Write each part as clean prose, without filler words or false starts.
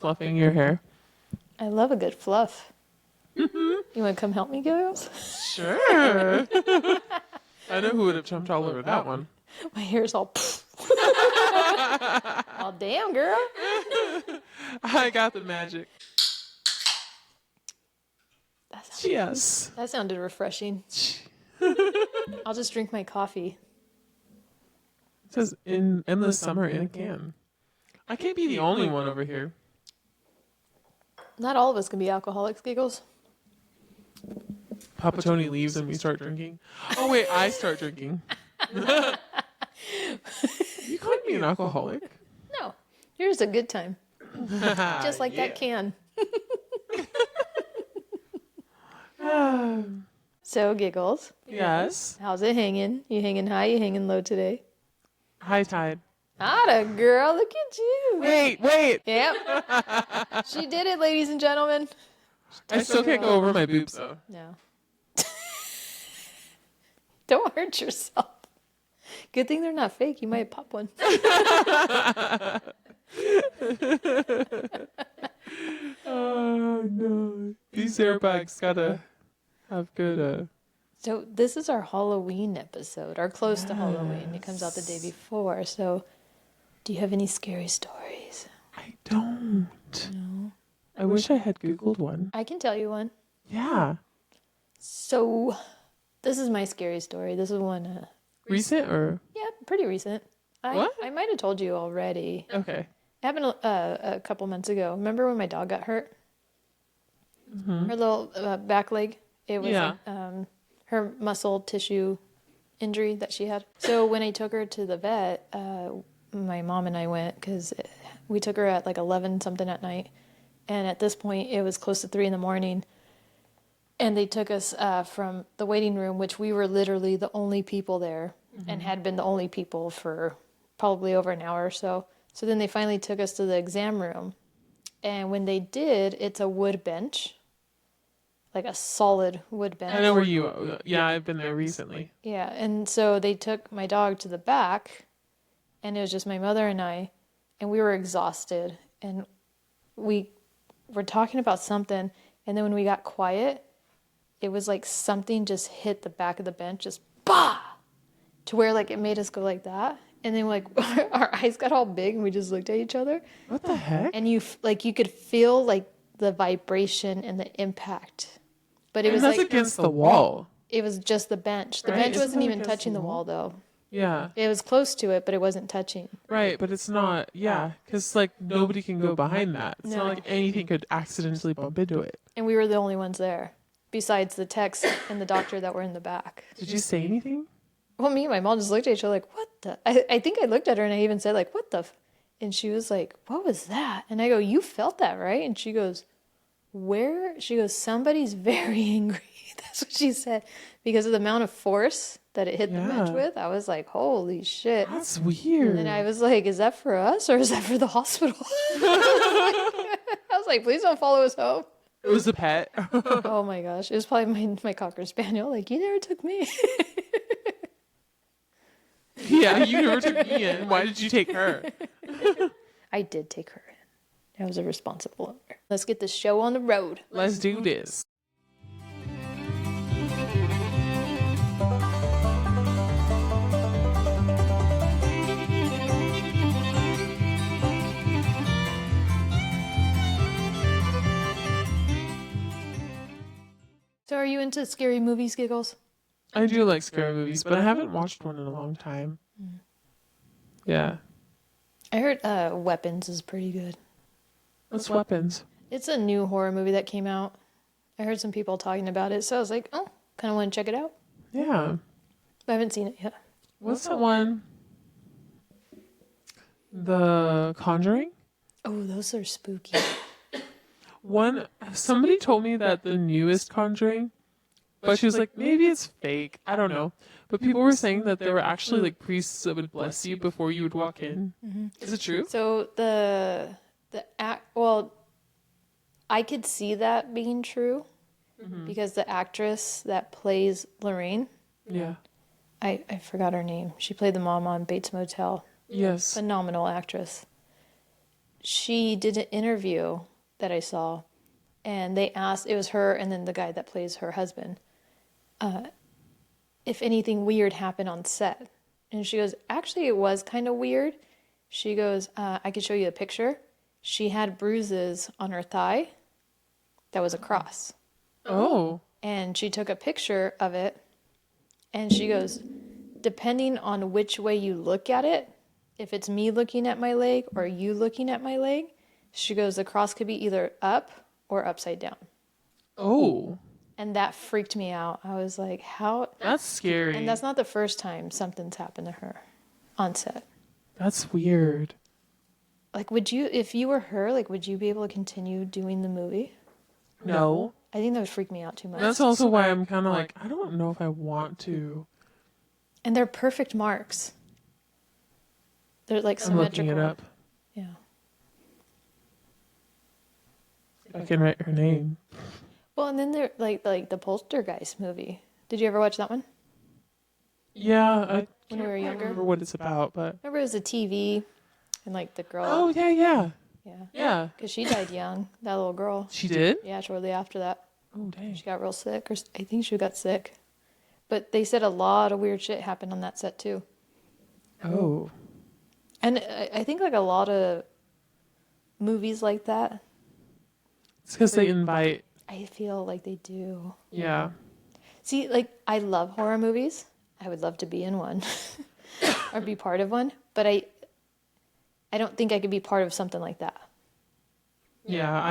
fluffing your hair. I love a good fluff. You want to come help me, girls? Sure. I know who would have jumped all over that one. My hair's all... Oh, damn, girl. I got the magic. Yes. That sounded refreshing. I'll just drink my coffee. It says in endless summer in a can. I can't be the only one over here. Not all of us can be alcoholics, Giggles. Papa Tony leaves and we start drinking. Oh wait, I start drinking. You couldn't be an alcoholic. No, here's a good time. Just like that can. So, Giggles. Yes. How's it hanging? You hanging high? You hanging low today? High tide. Atta girl, look at you. Wait. Yep. She did it, ladies and gentlemen. I still can't go over my boobs though. No. Don't hurt yourself. Good thing they're not fake. You might pop one. Oh no. These airbags gotta have good So this is our Halloween episode, or close to Halloween. It comes out the day before. So do you have any scary stories? I don't. No. I wish I had Googled one. I can tell you one. Yeah. So this is my scary story. This is one, Recent or? yeah, pretty recent. What? I might have told you already. Okay. It happened a couple months ago. Remember when my dog got hurt? Mm-hmm. Her little back leg. It was Yeah. her muscle tissue injury that she had. So when I took her to the vet, my mom and I went because we took her at like 11 something at night. And at this point, it was close to 3 a.m. And they took us from the waiting room, which we were literally the only people there and had been the only people for probably over an hour or so. So then they finally took us to the exam room. And when they did, it's a wood bench, like a solid wood bench. I know where you. Yeah, I've been there recently. Yeah, and so they took my dog to the back, and it was just my mother and I, and we were exhausted, and we were talking about something, and then when we got quiet, it was like something just hit the back of the bench, just bah, to where like it made us go like that, and then like our eyes got all big, and we just looked at each other. What the heck? And you could feel like the vibration and the impact, but it was that's like against the wall. it was just the bench. The Right? bench Isn't wasn't that even against touching the the wall though. Yeah. It was close to it, but it wasn't touching. Right, but it's not. Yeah, because like nobody can go behind that. It's No. not like anything could accidentally bump into it. And we were the only ones there, besides the techs and the doctor that were in the back. Did you say anything? Well, me and my mom just looked at each other like, what the? I think I looked at her and I even said like, what the? And she was like, what was that? And I go, you felt that, right? And she goes, where? She goes, somebody's very angry. That's what she said. Because of the amount of force that it hit the bench Yeah. with. I was like, holy shit. That's weird. And I was like, is that for us or is that for the hospital? I was like, please don't follow us home. It was a pet. Oh my gosh. It was probably my Cocker Spaniel. Like, you never took me. Yeah, you never took me in. Why did you take her? I did take her in. I was a responsible owner. Let's get this show on the road. Let's do this. So are you into scary movies, Giggles? I do like scary movies, but I haven't watched one in a long time. Yeah. I heard Weapons is pretty good. What's Weapons? It's a new horror movie that came out. I heard some people talking about it, so I was like, oh, kind of want to check it out. Yeah. I haven't seen it yet. What's that one? The Conjuring? Oh, those are spooky. Somebody told me that the newest Conjuring, but she was like, maybe it's fake. I don't know. But people were saying that there were actually like priests that would bless you before you would walk in. Mm-hmm. Is it true? So well, I could see that being true because the actress that plays Lorraine, Yeah. I forgot her name. She played the mom on Bates Motel. Yes. Phenomenal actress. she did an interview that I saw, and they asked, it was her and then the guy that plays her husband, if anything weird happened on set. And she goes, actually, it was kind of weird. She goes, I could show you a picture. She had bruises on her thigh that was a cross. Oh. And she took a picture of it, and she goes, depending on which way you look at it, if it's me looking at my leg or you looking at my leg, she goes, the cross could be either up or upside down. Oh. And that freaked me out. I was like, how? That's scary. And that's not the first time something's happened to her on set. That's weird. Like, would you, if you were her, like, would you be able to continue doing the movie? No. I think that would freak me out too much. That's also why I'm kind of like, I don't know if I want to. And they're perfect marks. They're like I'm looking symmetrical. it up. Yeah. I can write her name. Well, and then they're like the Poltergeist movie. Did you ever watch that one? Yeah, I When we were younger? remember what it's about, but Remember it was a TV and like the girl. oh yeah. Yeah. Because she died young, that little girl. She did. Yeah, shortly after that. Oh dang. She got real sick, or I think she got sick. But they said a lot of weird shit happened on that set too. Oh. And I think like a lot of movies like that, It's because they invite. I feel like they do. Yeah. See, like I love horror movies. I would love to be in one or be part of one, but I don't think I could be part of something like that. Yeah.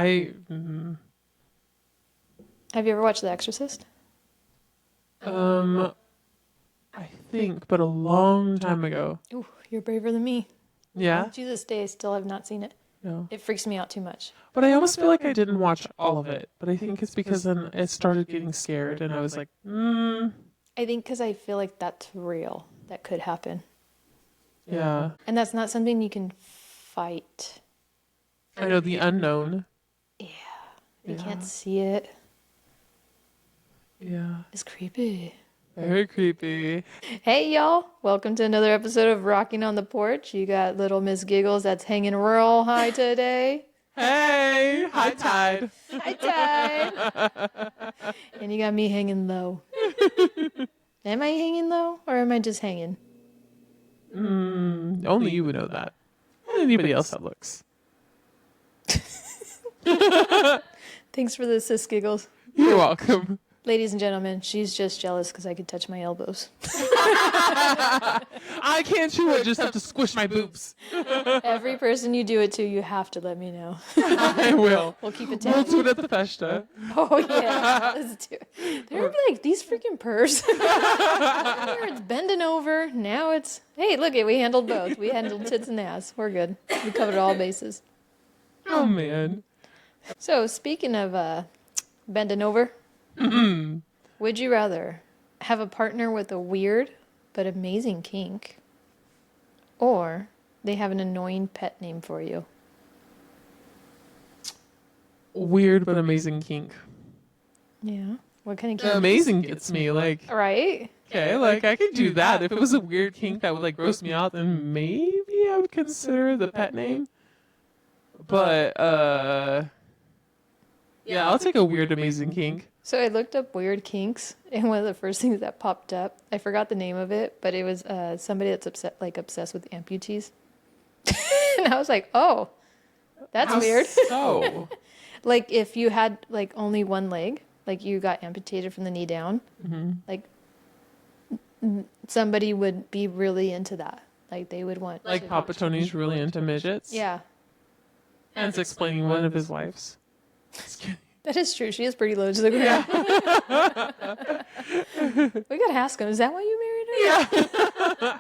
Have you ever watched The Exorcist? I think, but a long time ago. Ooh, you're braver than me. Yeah. To this day, I still have not seen it. No. It freaks me out too much. But I almost feel like I didn't watch all of it. But I think it's because then it started getting scared, and I was like, I think because I feel like that's real. That could happen. yeah. And that's not something you can fight. I know the unknown. Yeah. You Yeah. can't see it. Yeah. It's creepy. Very creepy. Hey, y'all. Welcome to another episode of Rockin' on the Porch. You got little Miss Giggles that's hanging real high today. Hey, high tide. High tide. And you got me hanging low. Am I hanging low or am I just hanging? Only you would know that. And anybody else that looks. Thanks for the assist, Giggles. You're welcome. Ladies and gentlemen, she's just jealous because I could touch my elbows. I can't chew it, just have to squish my boobs. Every person you do it to, you have to let me know. I will. We'll keep it We'll tabs. do it at the festa. Oh, yeah. Let's do it. They're like, these freaking purrs. Earlier it's bending over. Now it's, hey, look it. We handled both. We handled tits and ass. We're good. We covered all bases. Oh, man. So, speaking of bending over, would you rather have a partner with a weird but amazing kink, or they have an annoying pet name for you? Weird but amazing kink. Yeah. What kind of kink? Amazing gets me, like, Right? okay, like, I could do that. If it was a weird kink that would, like, gross me out, then maybe I would consider the pet name. But, yeah, I'll take a weird amazing kink. So I looked up weird kinks, and one of the first things that popped up, I forgot the name of it, but it was somebody that's obsessed with amputees. And I was like, oh, that's How weird. So? Like if you had like only one leg, like you got amputated from the knee down, like somebody would be really into that. Like they would want Like to- Papa Tony's really into midgets? Yeah, And it's explaining one of his wives. Just kidding. that is true. She is pretty low to the ground. We gotta ask him. Is that why you married her? Yeah.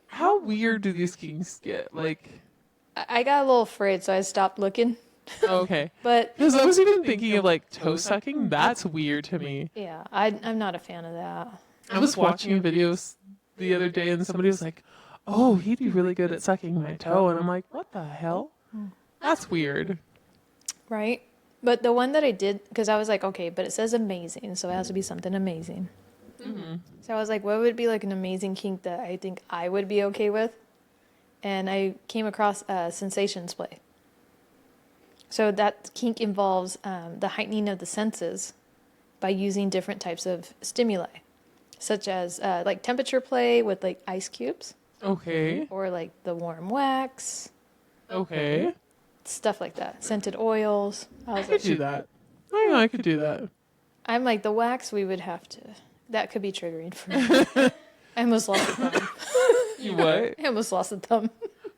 How weird do these kinks get? Like, I got a little afraid, so I stopped looking. okay. But Because I was even thinking of like toe sucking. That's weird to me. yeah, I'm not a fan of that. I was watching videos the other day and somebody was like, oh, he'd be really good at sucking my toe. And I'm like, what the hell? That's weird. Right? But the one that I did, because I was like, okay, but it says amazing, so it has to be something amazing. So I was like, what would be like an amazing kink that I think I would be okay with? And I came across sensations play. So that kink involves the heightening of the senses by using different types of stimuli, such as like temperature play with like ice cubes. Okay. Or like the warm wax. Okay. Stuff like that. Scented oils. I could do that. I know I could do that. I'm like, the wax we would have to... That could be triggering for me. I almost lost a thumb. You what? I almost lost a thumb.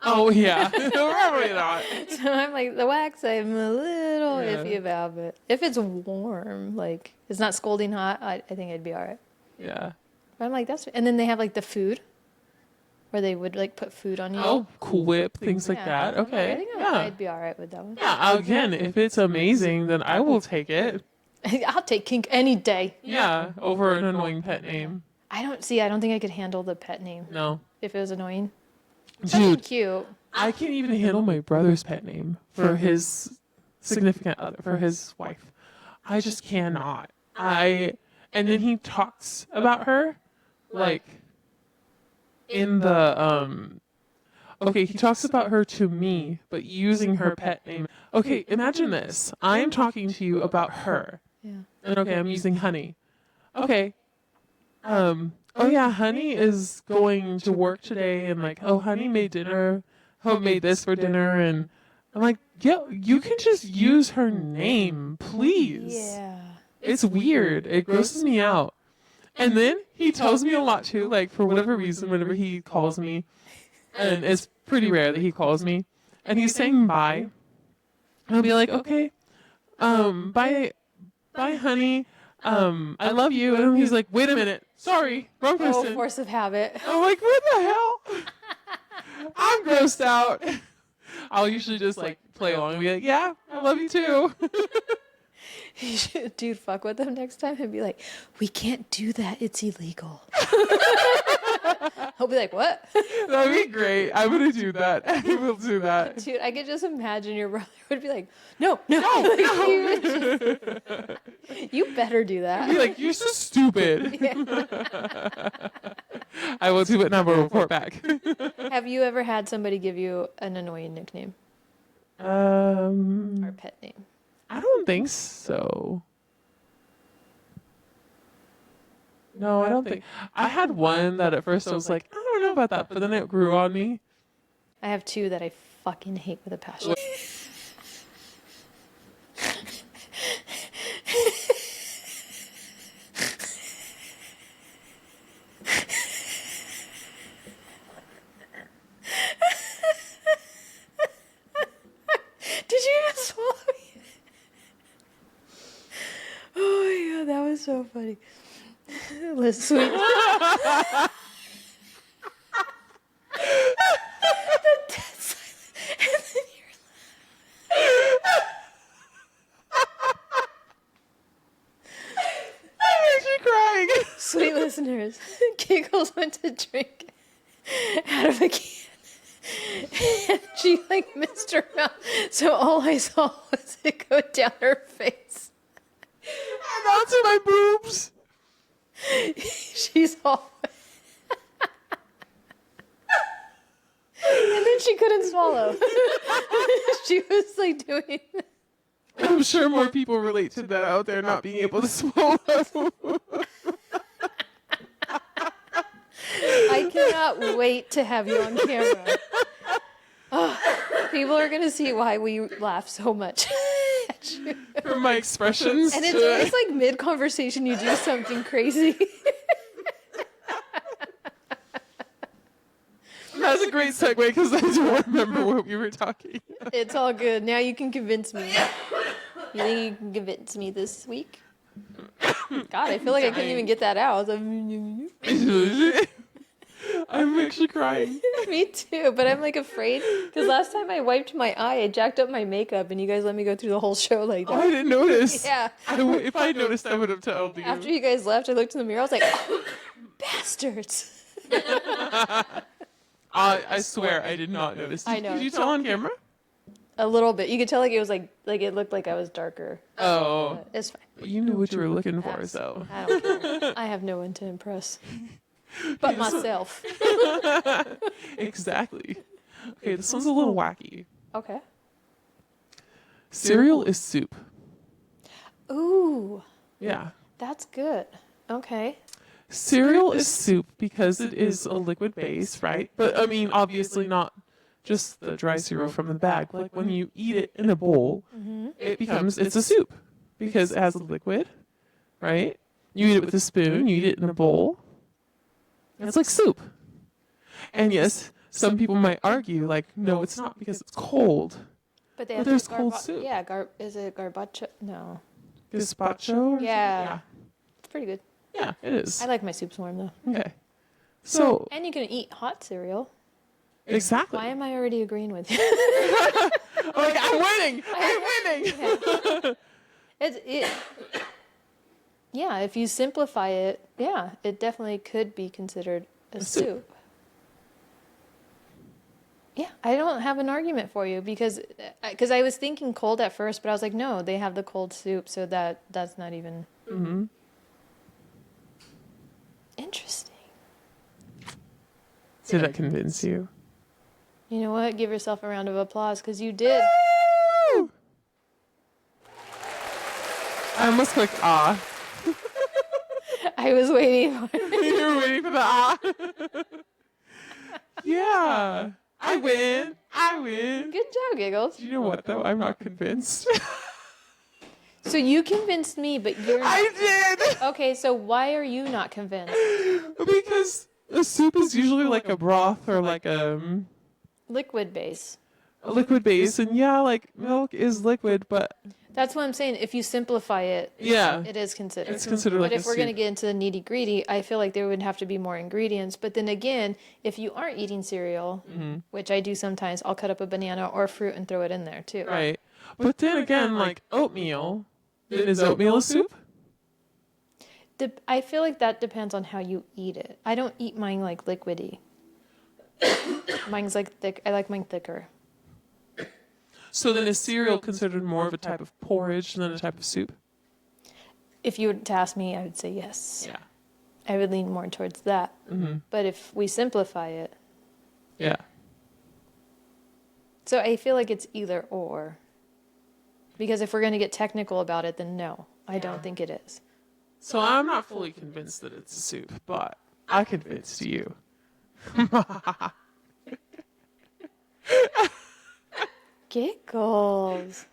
Oh, yeah. Probably not. So I'm like, the wax I'm a little iffy about, but if it's warm, like, it's not scalding hot, I think it'd be all right. Yeah. But I'm like, that's... And then they have like the food, where they would like put food on you. Oh, whip, things like that. Okay. I think I'd be all right with that one. Yeah, again, if it's amazing, then I will take it. I'll take kink any day. Yeah, over an annoying pet name. I don't think I could handle the pet name No. if it was annoying. Dude, Cute. I can't even handle my brother's pet name for his significant other, for his wife. I just cannot. And then he talks about her, like, in the, okay, he talks about her to me, but using her pet name. Okay, imagine this. I am talking to you about her. Yeah. And okay, I'm using Honey. Okay. Oh yeah, Honey is going to work today, and like, oh, Honey made dinner. Oh, made this for dinner, and I'm like, yeah, you can just use her name, please. Yeah. It's weird. It grosses me out. And then he tells me a lot too, like for whatever reason, whenever he calls me, and it's pretty rare that he calls me, and he's saying bye. I'll be like, okay, bye, honey. I love you. And he's like, wait a minute. Sorry, wrong person. Oh, force of habit. I'm like, what the hell? I'm grossed out. I'll usually just like play along and be like, yeah, I love you too. Dude, fuck with them next time and be like, we can't do that. It's illegal. He'll be like, what? That'd be great. I'm going to do that. I will do that. Dude, I could just imagine your brother would be like, no. You better do that. I'd be like, you're so stupid. Yeah. I will do it and I will report back. Have you ever had somebody give you an annoying nickname or pet name? I don't think so. No, I don't think. I had one that at first I was like, I don't know about that, but then it grew on me. I have two that I fucking hate with a passion. Did you even swallow it? Oh my god, that was so funny. Let's sweet. The dead silence. And then I'm actually crying. sweet listeners, Giggles went to drink out of a can. And she like missed her mouth. So all I saw was it go down her face. And onto my boobs. She's all and then she couldn't swallow. She was like doing I'm sure more people relate to that out there not being able to swallow. I cannot wait to have you on camera. Oh, people are going to see why we laugh so much at you. From my expressions. And it's always like mid-conversation you do something crazy. That's a great segue because I don't remember what we were talking about. It's all good. Now you can convince me. You think you can convince me this week? God, I feel like I couldn't even get that out. I'm actually crying. Me too, but I'm like afraid because last time I wiped my eye, I jacked up my makeup, and you guys let me go through the whole show like that. Oh, I didn't notice. Yeah. If I had noticed, I would have told you. After you guys left, I looked in the mirror. I was like, oh, bastards. I swear I did not notice. I know. Did you tell on camera? A little bit. You could tell like it was like it looked like I was darker. Oh, It's fine. you knew what you were looking for, so. I don't care. I have no one to impress. But myself. Exactly. Okay, this one's a little wacky. Okay. Cereal is soup. Ooh, Yeah. that's good. Okay. Cereal is soup because it is a liquid base, right? But I mean, obviously not just the dry cereal from the bag. Like when you eat it in a bowl, it's a soup because it has a liquid, right? You eat it with a spoon, you eat it in a bowl. It's like soup. And yes, some people might argue, like, no, it's not because it's cold. But there's cold soup. Yeah, is it gazpacho? No. Gazpacho? Or Yeah. It's pretty good. Yeah, it is. I like my soups warm though. Okay. So. And you can eat hot cereal. Exactly. Why am I already agreeing with you? Okay, I'm winning. I'm winning. Yeah. Yeah, if you simplify it, yeah, it definitely could be considered a soup. Yeah, I don't have an argument for you because I was thinking cold at first, but I was like, no, they have the cold soup, so that's not even interesting. Did that convince you? You know what? Give yourself a round of applause because you did. Woo! I almost clicked ah. I was waiting for it. You were waiting for the ah. Yeah. I win. I win. Good job, Giggles. You know what, though? I'm not convinced. So you convinced me, but you're not. I did! Okay, so why are you not convinced? Because a soup is usually like a broth or like Liquid base. a liquid base. And yeah, like milk is liquid, but That's what I'm saying. If you simplify it, yeah, it is considered. it's considered like But a if we're going to soup. get into the nitty gritty, I feel like there would have to be more ingredients. But then again, if you aren't eating cereal, which I do sometimes, I'll cut up a banana or fruit and throw it in there too. Right. But then again, like oatmeal, is oatmeal a soup? I feel like that depends on how you eat it. I don't eat mine like liquidy. Mine's like thick. I like mine thicker. So then is cereal considered more of a type of porridge than a type of soup? If you were to ask me, I would say yes. Yeah. I would lean more towards that. But if we simplify it, Yeah. so I feel like it's either or. Because if we're going to get technical about it, then no, I don't think it is. So I'm not fully convinced that it's a soup, but I convinced you. Giggles.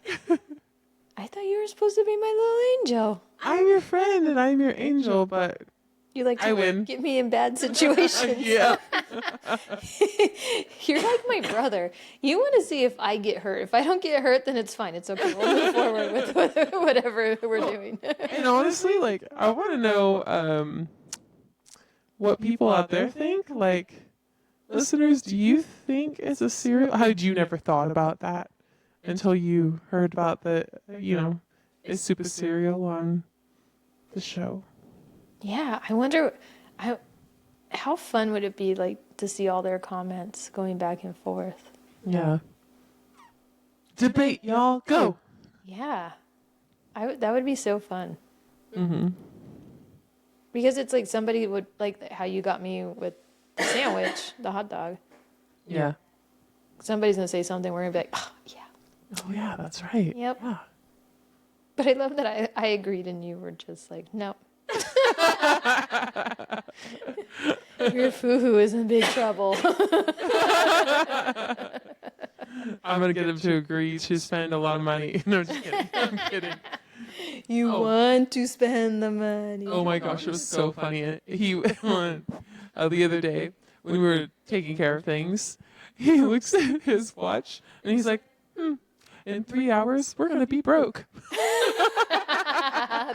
I thought you were supposed to be my little angel. I'm your friend and I'm your angel, but You like I to win. get me in bad situations. yeah. You're like my brother. You want to see if I get hurt. If I don't get hurt, then it's fine. It's okay. We'll move forward with whatever we're doing. And honestly, like, I want to know what people out there think. Like, listeners, do you think it's a cereal? How did you never thought about that until you heard about the, is soup a cereal on the show? Yeah, I wonder how fun would it be like to see all their comments going back and forth. Yeah. Debate, y'all. Go. Yeah, that would be so fun. Mm-hmm. Because it's like somebody would like how you got me with the sandwich, the hot dog. Yeah. Somebody's gonna say something. We're gonna be like, oh yeah. Oh, yeah, that's right. Yep. Yeah. But I love that I agreed and you were just like, no. Your foo-hoo is in big trouble. I'm going to get him to agree to spend a lot of money. No, just kidding. I'm kidding. You want to spend the money. Oh my gosh, it was so funny. He the other day when we were taking care of things, he looks at his watch and he's like, in 3 hours, we're going to be broke.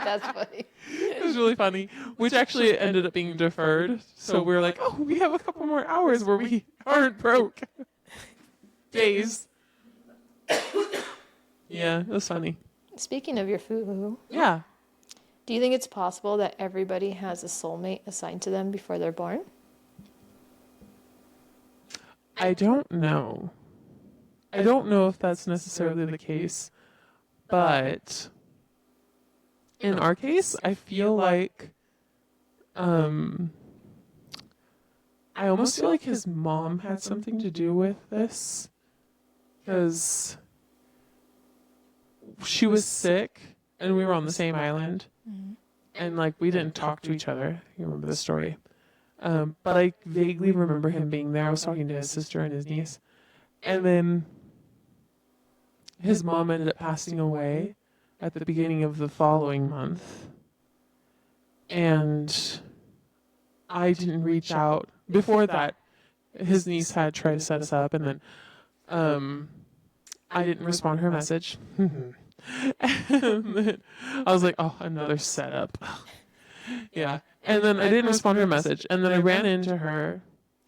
That's funny. It was really funny, which actually ended up being deferred. So we were like, oh, we have a couple more hours where we aren't broke. Days. Yeah, it was funny. Speaking of your foo-hoo, Yeah. do you think it's possible that everybody has a soulmate assigned to them before they're born? I don't know. I don't know if that's necessarily the case, but in our case, I feel like, I almost feel like his mom had something to do with this because she was sick and we were on the same island and like we didn't talk to each other. You remember the story. But I vaguely remember him being there. I was talking to his sister and his niece. And then his mom ended up passing away at the beginning of the following month. And I didn't reach out. Before that, his niece had tried to set us up, and then I didn't respond to her message. And then I was like, oh, another setup. Yeah. And then I didn't respond to her message. And then I ran into her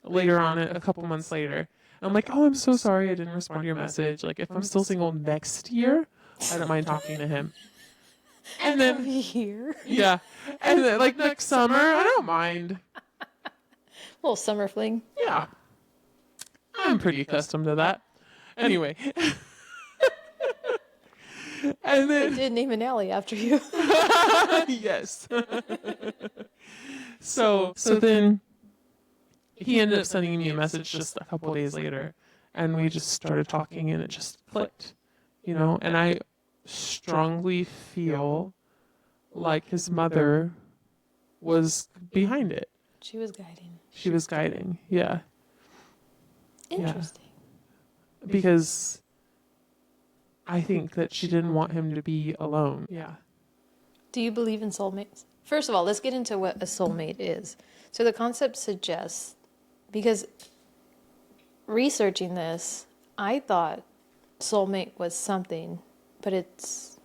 later on, a couple months later. I'm like, oh, I'm so sorry I didn't respond to your message. Like, if I'm still single next year, I don't mind talking to him. And then here. Yeah. And then, like, next summer, I don't mind. Little summer fling. Yeah. I'm pretty accustomed to that. Anyway. And They then did name an alley after you. yes. So then he ended up sending me a message just a couple days later, and we just started talking, and it just clicked, you know. And I strongly feel like his mother was behind it. She was guiding. She was guiding, yeah. Interesting. Because I think that she didn't want him to be alone. Yeah. Do you believe in soulmates? First of all, let's get into what a soulmate is. So the concept suggests, because researching this, I thought soulmate was something, but it's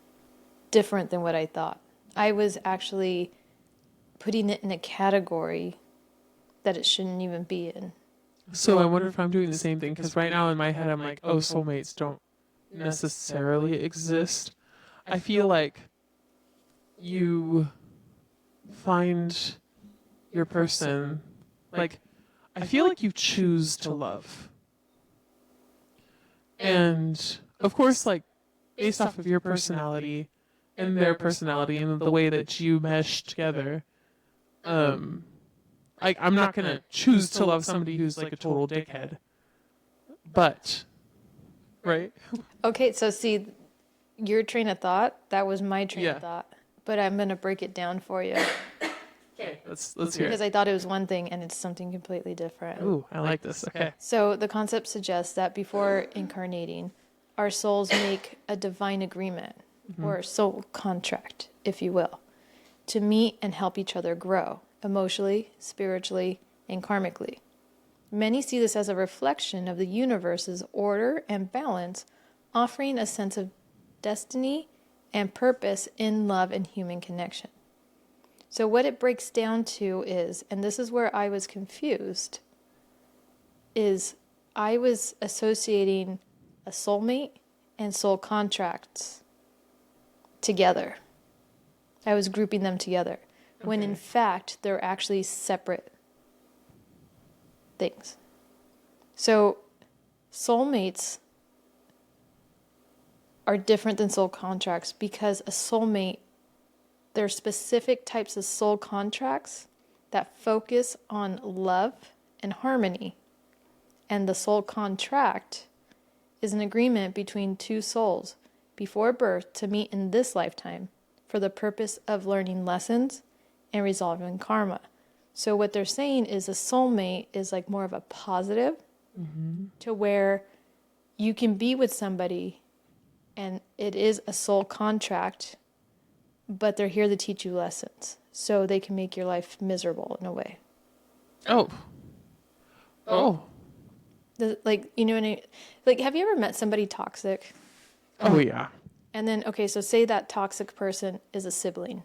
different than what I thought. I was actually putting it in a category that it shouldn't even be in. So I wonder if I'm doing the same thing, because right now in my head I'm like, oh, soulmates don't necessarily exist. I feel like you find your person, like, I feel like you choose to love. And of course, like, based off of your personality and their personality and the way that you mesh together, like, I'm not gonna choose to love somebody who's like a total dickhead. But, right? Okay, so see, your train of thought, that was my train of thought. But I'm going to break it down for you. Okay, let's hear Because it. I thought it was one thing and it's something completely different. Ooh, I like this. Okay. So the concept suggests that before incarnating, our souls make a divine agreement, or soul contract, if you will, to meet and help each other grow emotionally, spiritually, and karmically. Many see this as a reflection of the universe's order and balance, offering a sense of destiny and purpose in love and human connection. So what it breaks down to is, and this is where I was confused, is I was associating a soulmate and soul contracts together. I was grouping them together, when in fact they're actually separate things. So soulmates are different than soul contracts because a soulmate, there are specific types of soul contracts that focus on love and harmony. And the soul contract is an agreement between two souls before birth to meet in this lifetime for the purpose of learning lessons and resolving karma. So what they're saying is a soulmate is like more of a positive, to where you can be with somebody and it is a soul contract, but they're here to teach you lessons so they can make your life miserable in a way. Oh. Like, you know what I mean? Like, have you ever met somebody toxic? Oh, yeah. And then, okay, so say that toxic person is a sibling.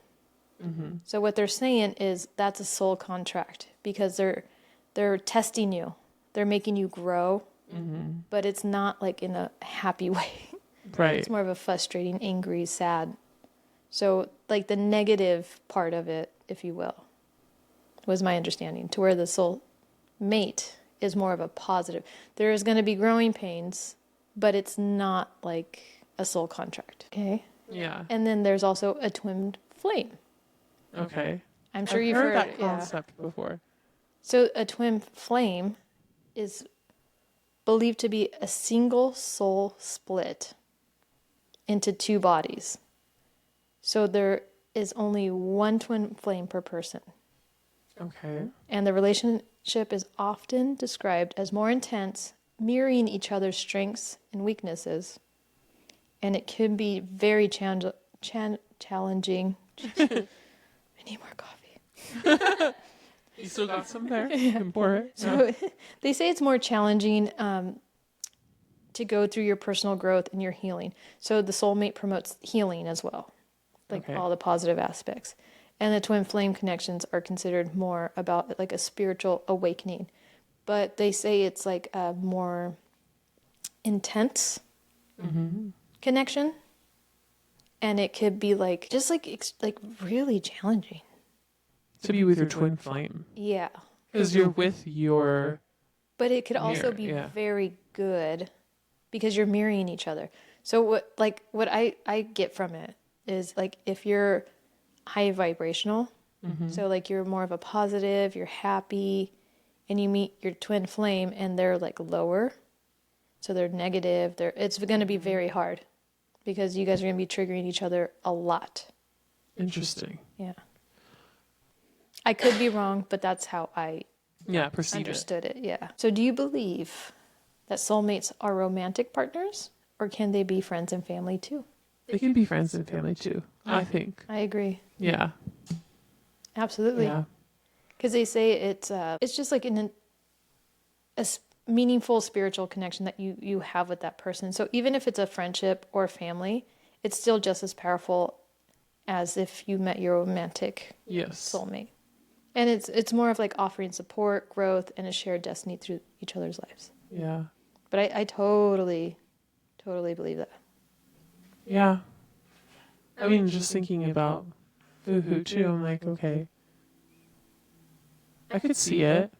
So what they're saying is that's a soul contract because they're testing you. They're making you grow, but it's not like in a happy way. Right. It's more of a frustrating, angry, sad. So like the negative part of it, if you will, was my understanding, to where the soul mate is more of a positive. There is going to be growing pains, but it's not like a soul contract. Okay. Yeah. And then there's also a twin flame. Okay. I'm sure I've you've heard heard that yeah. concept before. So a twin flame is believed to be a single soul split into two bodies. So there is only one twin flame per person. Okay. And the relationship is often described as more intense, mirroring each other's strengths and weaknesses. And it can be very challenging. I need more coffee. You still got some there? You can pour it. So they say it's more challenging to go through your personal growth and your healing. So the soulmate promotes healing as well, like all the positive aspects. And the twin flame connections are considered more about like a spiritual awakening. But they say it's like a more intense connection. And it could be like, just like really challenging. To be with your twin flame. Yeah. Because you're with your... But it could also be very good because you're mirroring each other. So what I get from it is like if you're high vibrational, so like you're more of a positive, you're happy, and you meet your twin flame and they're like lower, so they're negative, it's going to be very hard because you guys are going to be triggering each other a lot. Interesting. Yeah. I could be wrong, but that's how I understood it. Yeah. So do you believe that soulmates are romantic partners, or can they be friends and family too? They can be friends and family too, I think. I agree. Yeah. Absolutely. Yeah. Because they say it's just like a meaningful spiritual connection that you have with that person. So even if it's a friendship or family, it's still just as powerful as if you met your romantic soulmate. And it's more of like offering support, growth, and a shared destiny through each other's lives. Yeah. But I totally believe that. Yeah. I mean, just thinking about Boohoo too, I'm like, okay. I could see it.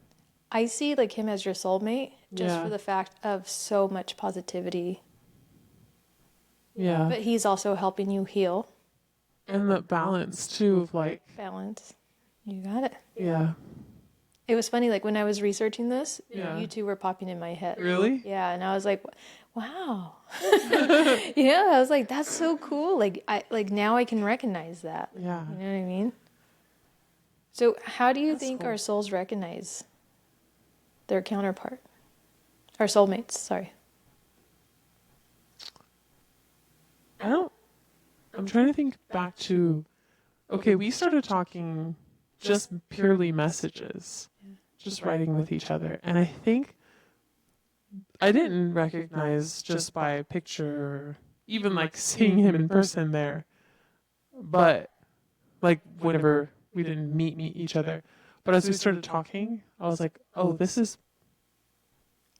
I see like him as your soulmate just for the fact of so much positivity. Yeah. But he's also helping you heal. And the balance too of like... Balance. You got it. Yeah. It was funny, like when I was researching this, you two were popping in my head. Really? Yeah, and I was like, wow. Yeah, I was like, that's so cool. Like now I can recognize that. Yeah. You know what I mean? So how do you That's think cool. our souls recognize their counterpart? Our soulmates, sorry. I'm trying to think back to, okay, we started talking just purely messages, just writing with each other. And I think I didn't recognize just by a picture, even like seeing him in person there. But like whenever we didn't meet each other. But as we started talking, I was like, oh, this is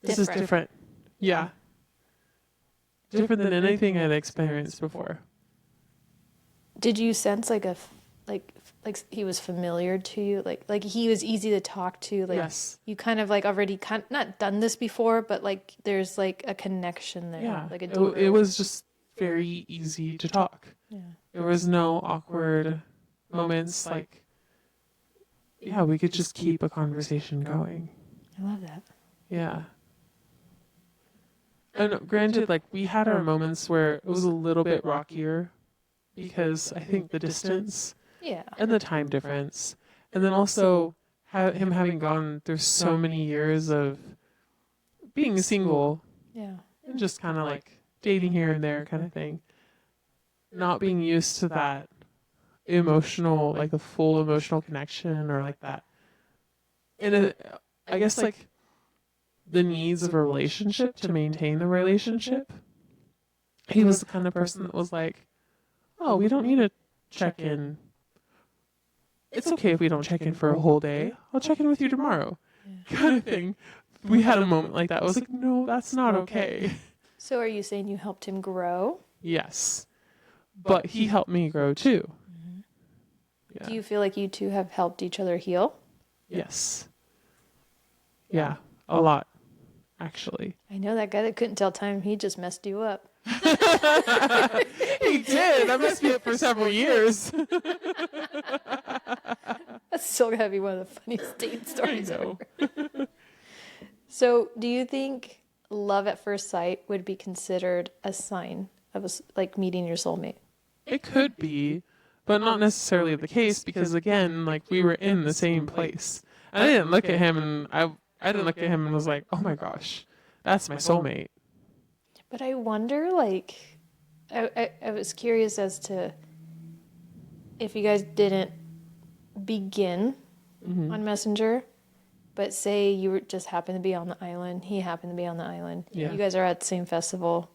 different. Yeah. Different than anything I'd experienced before. Did you sense like like he was familiar to you, like he was easy to talk to, like Yes. you kind of like already not done this before, but like there's like a connection there, Yeah, like it was just very easy to talk. Yeah. There was no awkward moments. Like, yeah, we could just keep a conversation going. I love that. Yeah. And granted, like we had our moments where it was a little bit rockier because I think the distance and the time difference, and then also him having gone through so many years of being single, and just kind of like dating here and there kind of thing, not being used to that emotional, like the full emotional connection or like that. And I guess like the needs of a relationship to maintain the relationship, he was the kind of person that was like, oh, we don't need to check in. It's okay if we don't check in for a whole day. I'll check in with you tomorrow. Kind of thing. We had a moment like that. I was like, no, that's not okay. So are you saying you helped him grow? Yes. But he helped me grow too. Yeah. Do you feel like you two have helped each other heal? Yes. Yeah, a lot. actually. I know that guy that couldn't tell time. He just messed you up. He did. That messed me up for several years. That's still gotta be one of the funniest date stories I know. ever. So, do you think love at first sight would be considered a sign of like meeting your soulmate? It could be, but not necessarily the case because again, like we were in the same place. I didn't look at him and I didn't look at him and was like, oh my gosh, that's my soulmate. But I wonder, like, I was curious as to if you guys didn't begin on Messenger, but say you were just happened to be on the island, he happened to be on the island, Yeah. you guys are at the same festival.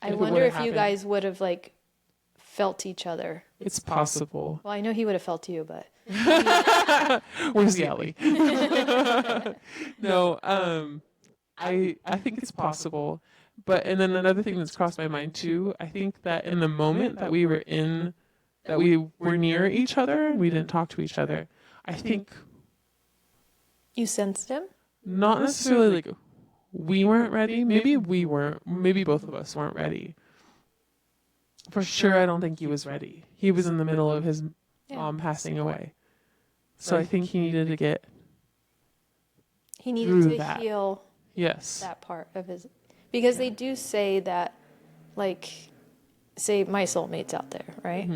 I If it wonder would've if you happened. guys would have, like, felt each other. It's possible. Well, I know he would have felt you, but Where's Yelly? No, I think it's possible. But and then another thing that's crossed my mind too, I think that in the moment that we were in, that we were near each other, we didn't talk to each other. I think you sensed him? not necessarily like we weren't ready. Maybe we weren't. Maybe both of us weren't ready. For sure, I don't think he was ready. He was in the middle of his mom passing away. So I think he needed to get He needed through to that. heal Yes. that part of his, because they do say that, like, say my soulmate's out there, right?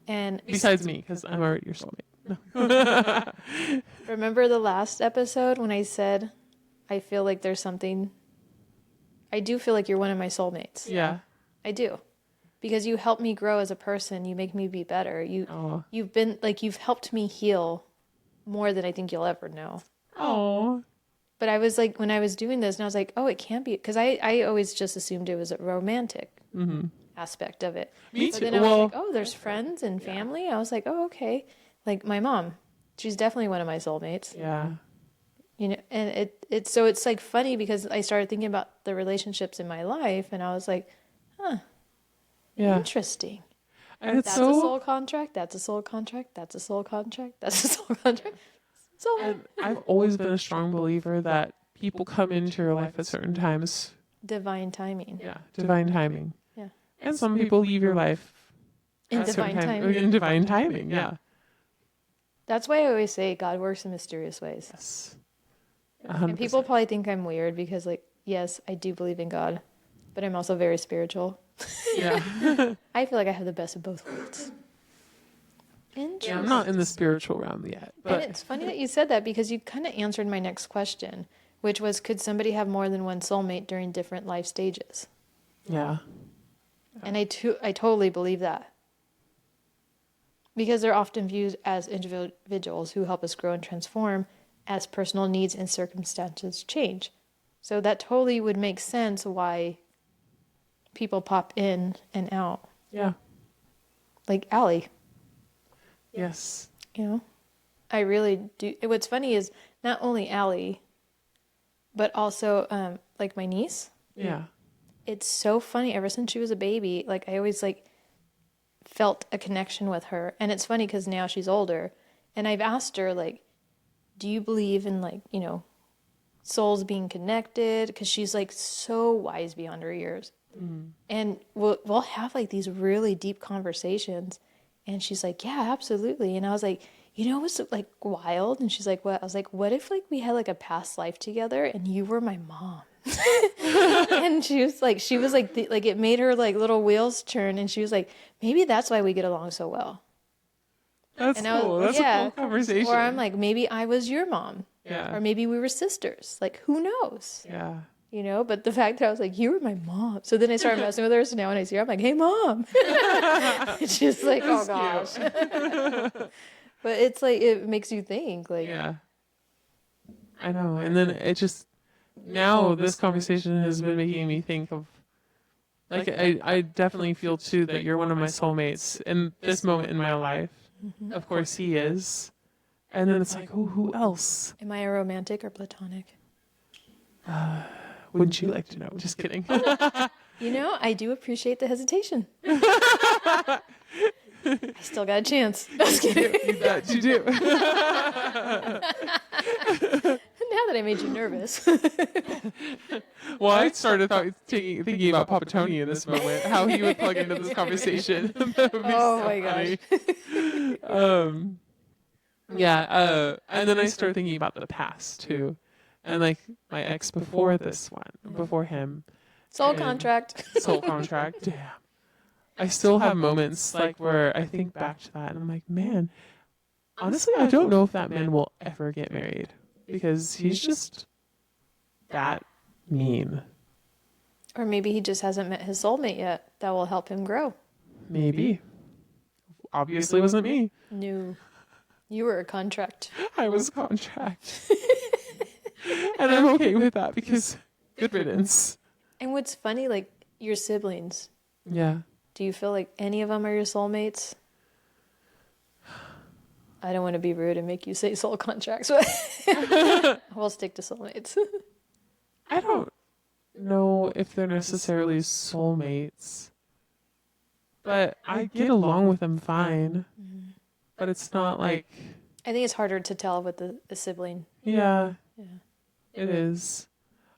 And Besides me, because I'm already your soulmate. remember the last episode when I said I feel like there's something, I do feel like you're one of my soulmates. Yeah. I do. Because you help me grow as a person, you make me be better. You've been like, you've helped me heal more than I think you'll ever know. Oh. But I was like, when I was doing this, and I was like, oh, it can't be, because I always just assumed it was a romantic aspect of it. Me But too. then I was Well, like, oh, there's friends and family. I was like, oh, okay. Like my mom, she's definitely one of my soulmates. yeah. You know, and so it's like funny because I started thinking about the relationships in my life, and I was like, Yeah. interesting. And it's That's so a soul contract. That's a soul contract. That's a soul contract. That's a soul contract. So and I've always been a strong believer that people come into your life at certain times. divine timing. Yeah. Divine timing. Yeah. And some people leave your life In at certain divine time- timing. In divine timing. Yeah. That's why I always say God works in mysterious ways. Yes. And people probably think I'm weird because, like, yes, I do believe in God, but I'm also very spiritual. Yeah. I feel like I have the best of both worlds. Interesting. I'm not in the spiritual realm yet. And But it's funny that you said that because you kind of answered my next question, which was, could somebody have more than one soulmate during different life stages? yeah. And I totally believe that. Because they're often viewed as individuals who help us grow and transform as personal needs and circumstances change. So that totally would make sense why people pop in and out. Yeah. Like Allie, Yes. you know? I really do. What's funny is not only Allie, but also like my niece. Yeah. It's so funny. Ever since she was a baby, like I always like felt a connection with her. And it's funny because now she's older, and I've asked her, like, do you believe in, like, you know, souls being connected? Because she's like so wise beyond her years. And we'll have like these really deep conversations, and she's like, yeah, absolutely. And I was like, you know what's like wild? And she's like, what? I was like, what if like we had like a past life together and you were my mom? And she was like it made her like little wheels turn, and she was like, maybe that's why we get along so well. That's And I was- cool. That's yeah. a cool conversation. Or I'm like, maybe I was your mom, yeah. or maybe we were sisters. Like, who knows? Yeah. You know, but the fact that I was like, you were my mom. So then I started messing with her. So now when I see her, I'm like, hey, mom. And she's like, oh, gosh. But it's like, it makes you think. Like, Yeah. I know. And then it just, now this conversation has been making me think of, like, I definitely feel too that you're one of my soulmates in this moment in my life. Of course he is. And then it's like, oh, who else? am I a romantic or platonic? Wouldn't you like to know? Just kidding. You know, I do appreciate the hesitation. I still got a chance. I was kidding. That you do. Now Not that I made you nervous. Well, I started thinking about Papa Tony in this moment, how he would plug into this conversation. That would be Oh so my funny. gosh. And then I started thinking about the past too, and like my ex before this one, before him, Soul and contract. soul contract. Damn. I still have moments like where I think back to that, and I'm like, man, honestly, I don't know if that man will ever get married because he's just that mean. Or maybe he just hasn't met his soulmate yet. That will help him grow. Maybe. Obviously, wasn't me. No. You were a contract. I was contract. And I'm okay with that because good riddance. And what's funny, like your siblings, Yeah. do you feel like any of them are your soulmates? I don't want to be rude and make you say soul contracts, but we'll stick to soulmates. I don't know if they're necessarily soulmates, but I get along with them fine. Mm-hmm. But it's not like, I think it's harder to tell with a sibling. yeah, Yeah. it is.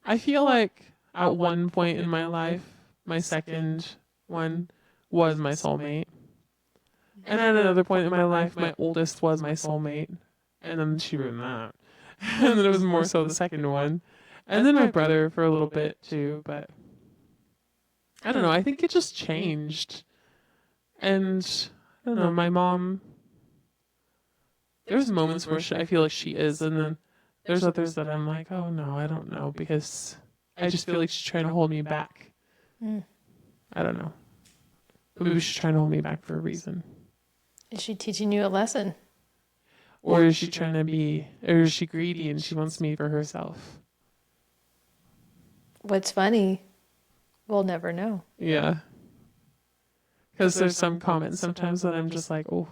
I feel like at one point in my life, my second one was my soulmate. And at another point in my life, my oldest was my soulmate. And then she ruined that. And then it was more so the second one. And then my brother for a little bit too, but I don't know. I think it just changed. And I don't know, my mom, there's moments where I feel like she is, and then there's others that I'm like, oh no, I don't know, because I just feel like she's trying to hold me back. Mm. I don't know. But maybe she's trying to hold me back for a reason. Is she teaching you a lesson? Or is she trying to be, or is she greedy and she wants me for herself? What's funny, we'll never know. Yeah. Because there's some comments sometimes that I'm just like, oh,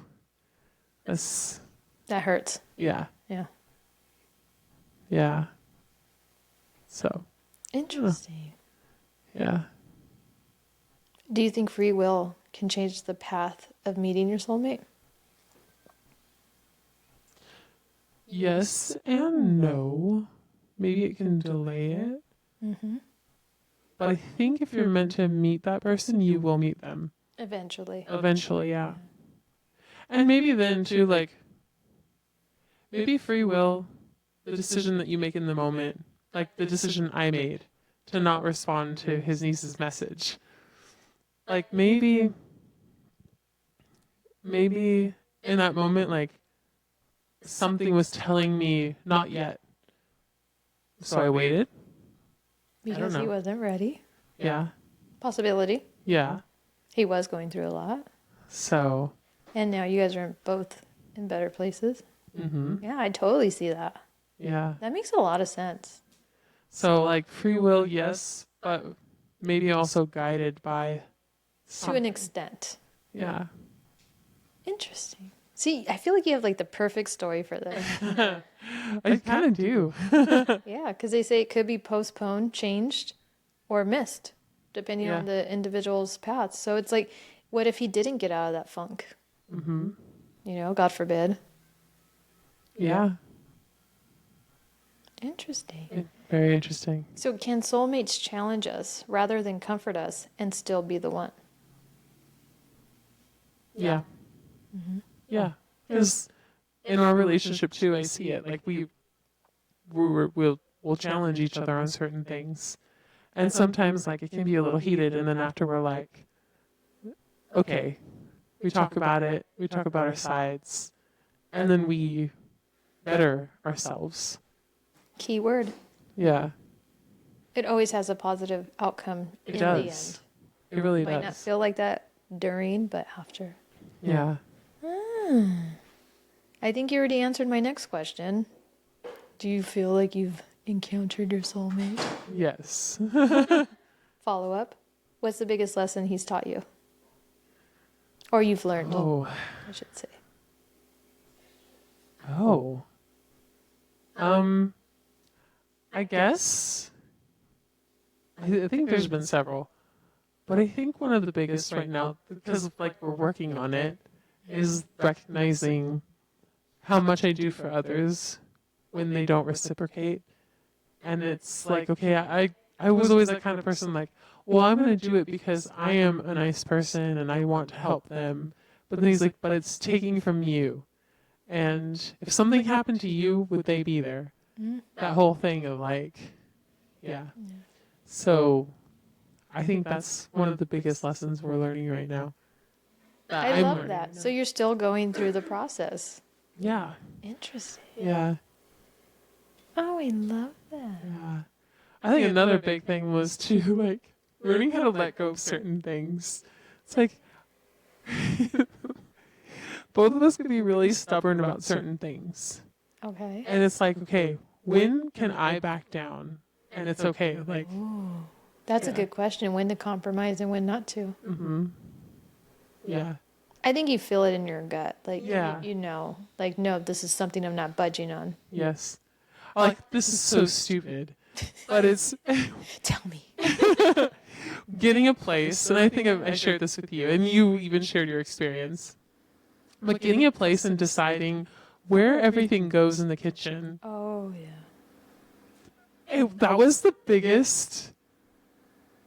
that's, That hurts. yeah, Yeah. yeah. So, Interesting. yeah. Do you think free will can change the path of meeting your soulmate? Yes and no. Maybe it can delay it. Mm-hmm. But I think if you're meant to meet that person, you will meet them. Eventually. Eventually, yeah. And maybe then too, like, maybe free will, the decision that you make in the moment, like the decision I made to not respond to his niece's message. Like maybe in that moment, like something was telling me not yet. So I waited. Because he wasn't ready. Yeah. Possibility. Yeah. He was going through a lot. So. And now you guys are both in better places. Mm-hmm. Yeah, I totally see that. Yeah. That makes a lot of sense. So like free will, yes, but maybe also guided by something. To an extent. Yeah. Interesting. See, I feel like you have like the perfect story for this. I kind of do. Yeah, because they say it could be postponed, changed, or missed, depending on the individual's path. So it's like, what if he didn't get out of that funk? Mm-hmm. You know, God forbid. Yeah. Interesting. Very interesting. So can soulmates challenge us rather than comfort us and still be the one? Yeah. Mm-hmm. Yeah. Because in our relationship too, I see it. Like we'll challenge each other on certain things. And sometimes like it can be a little heated, and then after we're like, okay, we talk about it, we talk about our sides, and then we better ourselves. Key word. Yeah. It always has a positive outcome It in does. the end. It really Might does. not feel like that during, but after. Yeah. I think you already answered my next question. Do you feel like you've encountered your soulmate? Yes. Follow up. What's the biggest lesson he's taught you? Or you've learned, Oh. I should say. Oh. I guess. I think there's been several. But I think one of the biggest right now, because like we're working on it, is recognizing how much I do for others when they don't reciprocate, And it's like, okay, I was always that kind of person like, well, I'm going to do it because I am a nice person and I want to help them. But then he's like, but it's taking from you. And if something happened to you, would they be there? That whole thing of like, yeah. So I think that's one of the biggest lessons we're learning right now. I love that. So you're still going through the process. Yeah. Interesting. Yeah. Oh, I love that. Yeah. I think another big thing was to like learning how to let go of certain things. It's like both of us could be really stubborn about certain things. Okay. And it's like, okay, when can I back down? And it's okay. Like, That's a good question. When to compromise and when not to. Yeah. I think you feel it in your gut. Like, Yeah. you know, like, no, this is something I'm not budging on. Yes. Like, this is so stupid. But it's Tell me. getting a place, and I think I shared this with you, and you even shared your experience. But getting a place and deciding where everything goes in the kitchen. Oh, yeah. That was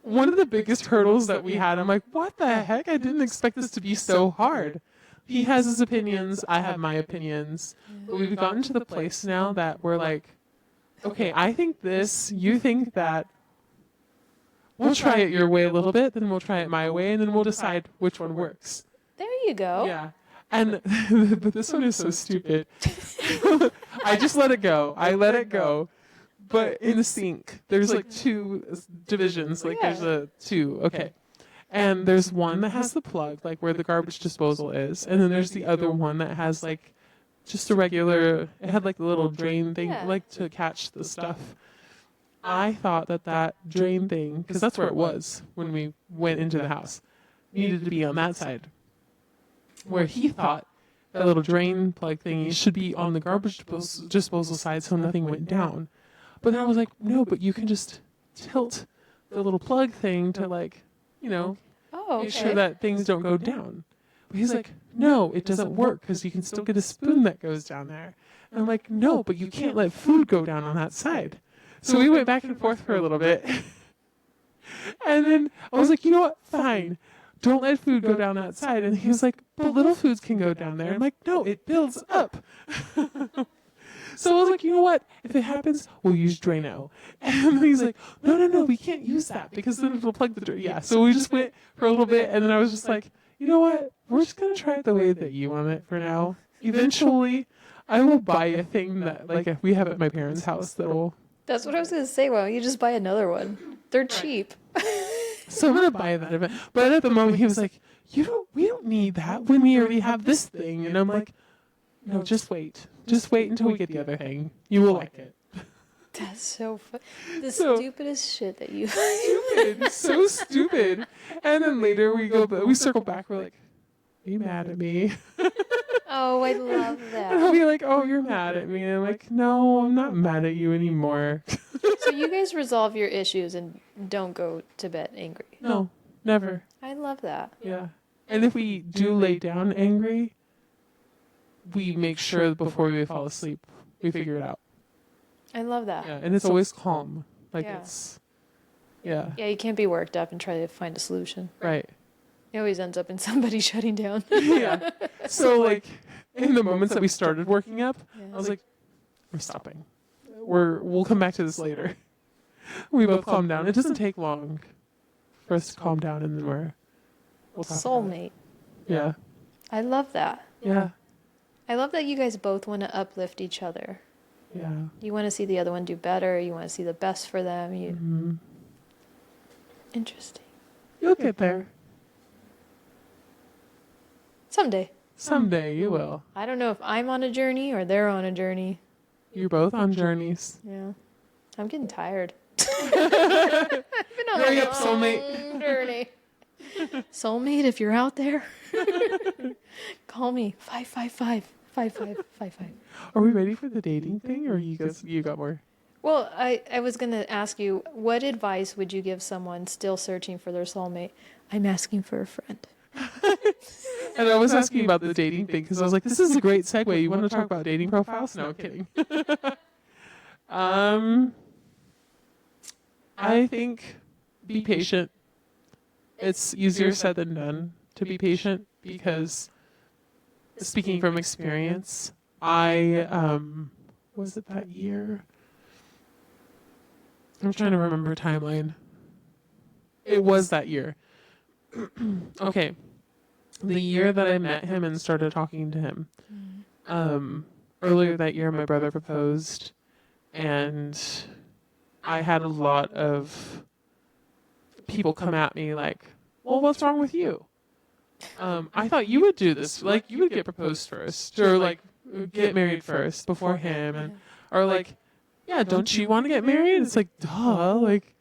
one of the biggest hurdles that we had. I'm like, what the heck? I didn't expect this to be so hard. He has his opinions, I have my opinions. But we've gotten to the place now that we're like, okay, I think this, you think that. We'll try it your way a little bit, then we'll try it my way, and then we'll decide which one works. There you go. Yeah. And this one is so stupid. I just let it go. I let it go. But in the sink, there's like two divisions. Like there's two. Okay. And there's one that has the plug, like where the garbage disposal is. And then there's the other one that has like just a regular, it had like a little drain thing, like to catch the stuff. I thought that drain thing, because that's where it was when we went into the house, needed to be on that side. Where he thought that little drain plug thingy should be on the garbage disposal side so nothing went down. But then I was like, no, but you can just tilt the little plug thing to like, you know, make sure that things don't go down. But he's like, no, it doesn't work because you can still get a spoon that goes down there. And I'm like, no, but you can't let food go down on that side. So we went back and forth for a little bit. And then I was like, you know what? Fine. Don't let food go down that side. And he was like, but little foods can go down there. I'm like, no, it builds up. So I was like, you know what? If it happens, we'll use Drano. And he's like, no, we can't use that because then it'll plug the drain. Yeah, so we just went for a little bit. And then I was just like, you know what? We're just going to try it the way that you want it for now. Eventually, I will buy a thing that, like, if we have at my parents' house that will... That's what I was going to say. Why don't you just buy another one? They're cheap. So I'm going to buy that event. But at the moment, he was like, we don't need that when we already have this thing. And I'm like, no, just wait. Just wait until we get the other thing. You will like it. That's so fun. The stupidest shit that you... Stupid. So stupid. And then later we circle back. We're like, are you mad at me? Oh, I love that. And he'll be like, oh, you're mad at me. And I'm like, no, I'm not mad at you anymore. So you guys resolve your issues and don't go to bed angry. No, never. I love that. Yeah. And if we do lay down angry, we make sure before we fall asleep, we figure it out. I love that. Yeah, and it's always calm. Like Yeah, you can't be worked up and try to find a solution. Right. It always ends up in somebody shutting down. Yeah. So, like, in the moments that we started working up, I was like, we're stopping. We'll come back to this later. We both calm down. It doesn't take long for us to calm down, and then we'll talk Soulmate. Yeah. I love that. Yeah. I love that you guys both want to uplift each other. Yeah. You want to see the other one do better. You want to see the best for them. Interesting. You'll get there. Someday. Someday you will. I don't know if I'm on a journey or they're on a journey. You're both on journeys. Yeah. I'm getting tired. I've been on Hurry a up, long soulmate. journey. Soulmate, if you're out there, call me 555-5555. Are we ready for the dating thing, or you got more? Well, I was going to ask you, what advice would you give someone still searching for their soulmate? I'm asking for a friend. And I was asking about the dating thing because I was like, this is a great segue. You want to talk about dating profiles? No, I'm kidding. I think be patient. It's easier said than done to be patient because, speaking from experience, I was it that year? I'm trying to remember timeline. It was that year. Okay. The year that I met him and started talking to him. Earlier that year my brother proposed, and I had a lot of people come at me like, well, what's wrong with you? I thought you would do this. Like, you would get proposed first, or like get married first before him, and or like, yeah, don't you want to get married? It's like, duh, like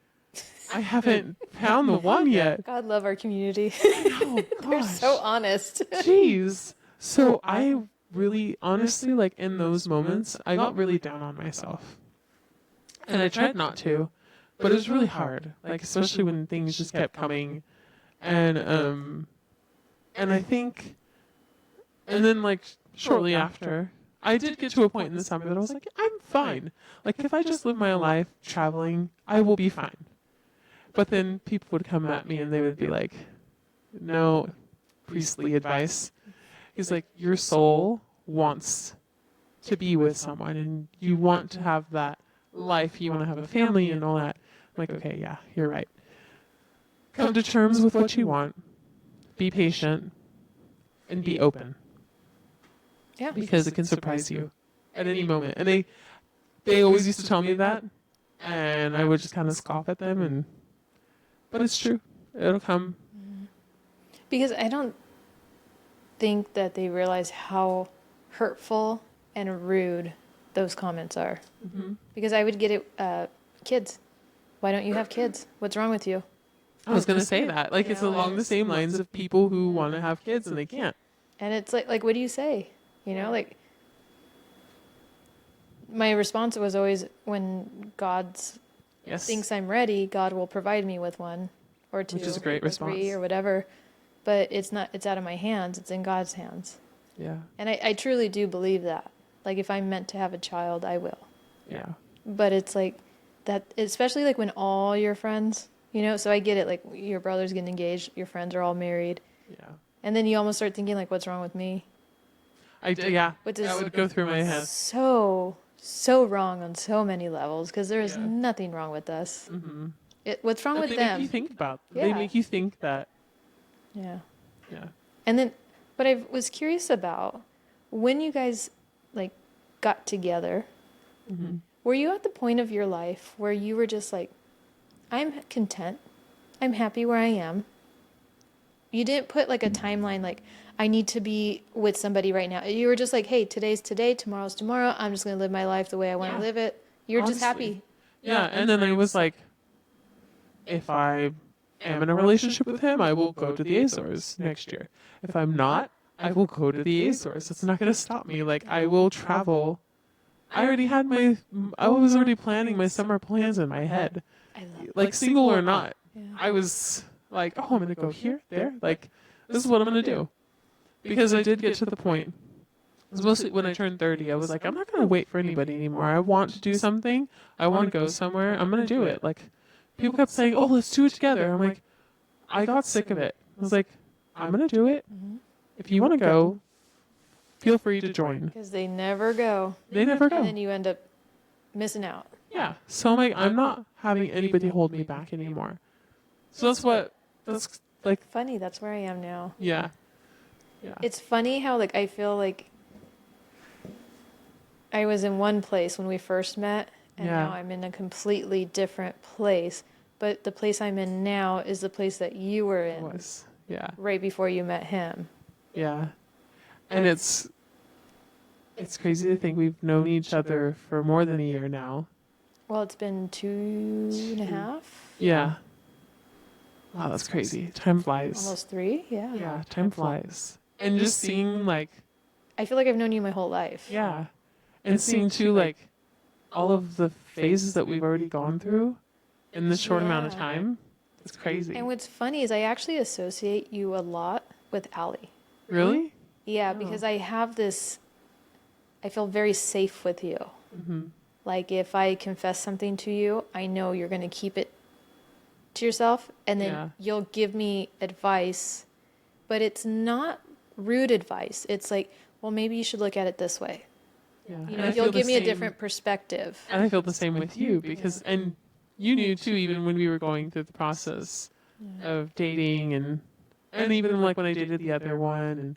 I haven't found the one yet. God love our community. Oh They're gosh, so honest. jeez. So I really, honestly, like in those moments, I got really down on myself, and I tried not to, but it was really hard. Like especially when things just kept coming, and I think, and then like shortly after, I did get to a point in the summer that I was like, I'm fine. Like if I just live my life traveling, I will be fine. But then people would come at me and they would be like, no, priestly advice. He's like, your soul wants to be with someone and you want to have that life. You want to have a family and all that. I'm like, okay, yeah, you're right. Come to terms with what you want. Be patient and be open. Yeah. Because it can surprise you at any moment. And they always used to tell me that, and I would just kind of scoff at them, but it's true. It'll come. Because I don't think that they realize how hurtful and rude those comments are. Mm-hmm. Because I would get it, kids. Why don't you have kids? What's wrong with you? I was going to say that. Like, it's along the same lines of people who want to have kids and they can't. And it's like, what do you say? You know, like, my response was always, when God thinks I'm ready, God will provide me with one or two. Which is a great response. 3 or whatever. But it's out of my hands. It's in God's hands. Yeah. And I truly do believe that. Like, if I'm meant to have a child, I will. Yeah. But it's like that, especially like when all your friends, you know, so I get it. Like, your brother's getting engaged, your friends are all married. Yeah. And then you almost start thinking, like, what's wrong with me? I did, yeah. Which is that would go through my head. So wrong on so many levels, because there is nothing wrong with us. Mm-hmm. What's wrong with they them? Make you think about. Yeah. They make you think that. Yeah. Yeah. And then, but I was curious about when you guys like got together. Mm-hmm. Were you at the point of your life where you were just like, I'm content, I'm happy where I am? You didn't put like a timeline, like, I need to be with somebody right now. You were just like, hey, today's today, tomorrow's tomorrow. I'm just going to live my life the way I want to live it. You're just happy. Yeah. And then I was like, if I am in a relationship with him, I will go to the Azores next year. If I'm not, I will go to the Azores. It's not going to stop me. Like, I will travel. I was already planning my summer plans in my head. I love Like, single or not. Yeah. I was like, oh, I'm going to go here, there. Like, this is what I'm going to do. Because I did get to the point, mostly when I turned 30, I was like, I'm not going to wait for anybody anymore. I want to do something. I want to go somewhere. I'm going to do it. Like, people kept saying, oh, let's do it together. I'm like, I got sick of it. I was like, I'm going to do it. Mm-hmm. If you want to go, feel free to join. Because they never go. They never go. And then you end up missing out. Yeah. So I'm like, I'm not having anybody hold me back anymore. So that's like. Funny, that's where I am now. Yeah. Yeah. It's funny how, like, I feel like I was in one place when we first met, and now I'm in a completely different place. But the place I'm in now is the place that you were in. Yeah. Right before you met him. Yeah. And it's crazy to think we've known each other for more than a year now. Well, it's been 2.5. Yeah. Wow, that's crazy. Time flies. Almost 3, yeah. Yeah, time flies. And just seeing, like... I feel like I've known you my whole life. Yeah. And seeing, too, like, all of the phases that we've already gone through in this short amount of time. It's crazy. And what's funny is I actually associate you a lot with Allie. Really? Yeah, because I have this... I feel very safe with you. Mm-hmm. Like, if I confess something to you, I know you're going to keep it to yourself, and then Yeah. you'll give me advice, but it's not rude advice. It's like, well, maybe you should look at it this way. Yeah. You And know, I you'll feel the give me a same- different perspective. And I feel the same with you because, and you knew too, even when we were going through the process of dating and even like when I dated the other one, and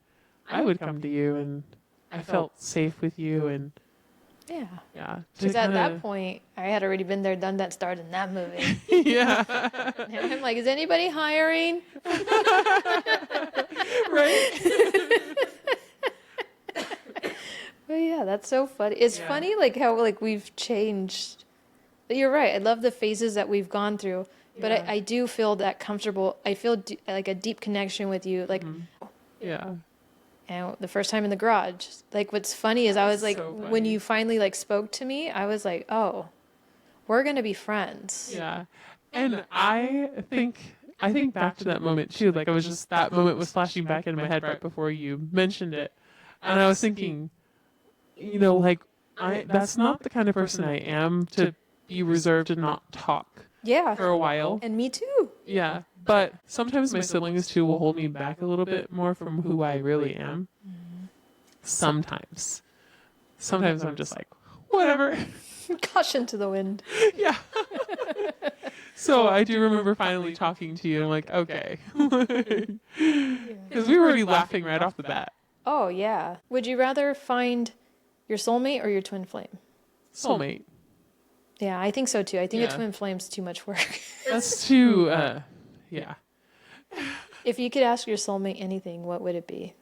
I would come to you and I felt safe with you, and Yeah. yeah. Because at that point, I had already been there, done that, starred in that movie. Yeah. Now I'm like, is anybody hiring? Right? But yeah, that's so funny. It's Yeah. funny like how like we've changed. But you're right. I love the phases that we've gone through. But Yeah. I do feel that comfortable. I feel like a deep connection with you. Like, Yeah. and the first time in the garage, like what's funny is I was like, So when funny. you finally like spoke to me, I was like, oh, we're gonna be friends. Yeah. And I think back to that moment too. Like that moment was flashing back in my head right before you mentioned it. And I was thinking, like that's not the kind of person I am to be reserved and not talk Yeah. for a while. And me too. Yeah. But sometimes my siblings too will hold me back a little bit more from who I really am. Sometimes. Sometimes I'm just like, whatever. Caution to the wind. Yeah. So I do remember finally talking to you. And I'm like, okay. Because we were already laughing right off the bat. Oh yeah. Would you rather find your soulmate or your twin flame? Soulmate. Yeah, I think so too. I think Yeah. a twin flame's too much work. That's too, yeah. If you could ask your soulmate anything, what would it be?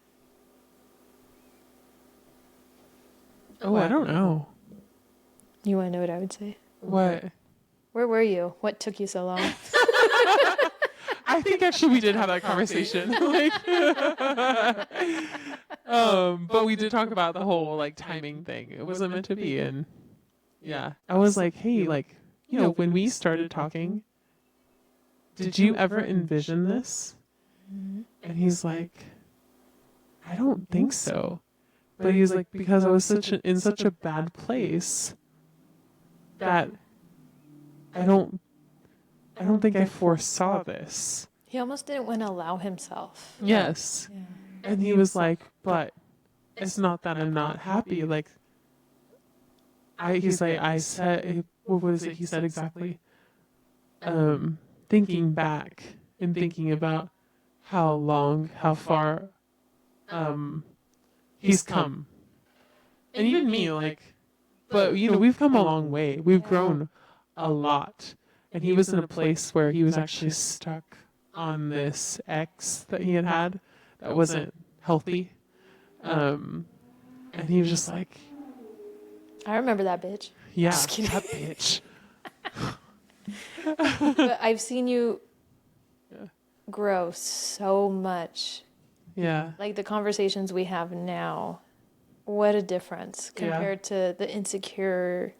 Oh, I don't know. You want to know what I would say? What? Where were you? What took you so long? I think actually we did have that conversation. But we did talk about the whole like timing thing. It wasn't meant to be, and yeah, I was like, hey, like, when we started talking, did you ever envision this? And he's like, I don't think so. But he's like, because I was in such a bad place that I don't think I foresaw this. He almost didn't want to allow himself. Yes. Yeah. And he was like, but it's not that I'm not happy. Like, he's like, I said, what was it he said exactly? Thinking back and thinking about how far, he's come. And even me, like, but, we've come a long way. We've grown a lot. And he was in a place where he was actually stuck on this ex that he had that wasn't healthy. And he was just like, I remember that bitch. yeah, Just kidding. that bitch. But I've seen you Yeah. grow so much. Yeah. Like the conversations we have now, what a difference Yeah. compared to the insecurities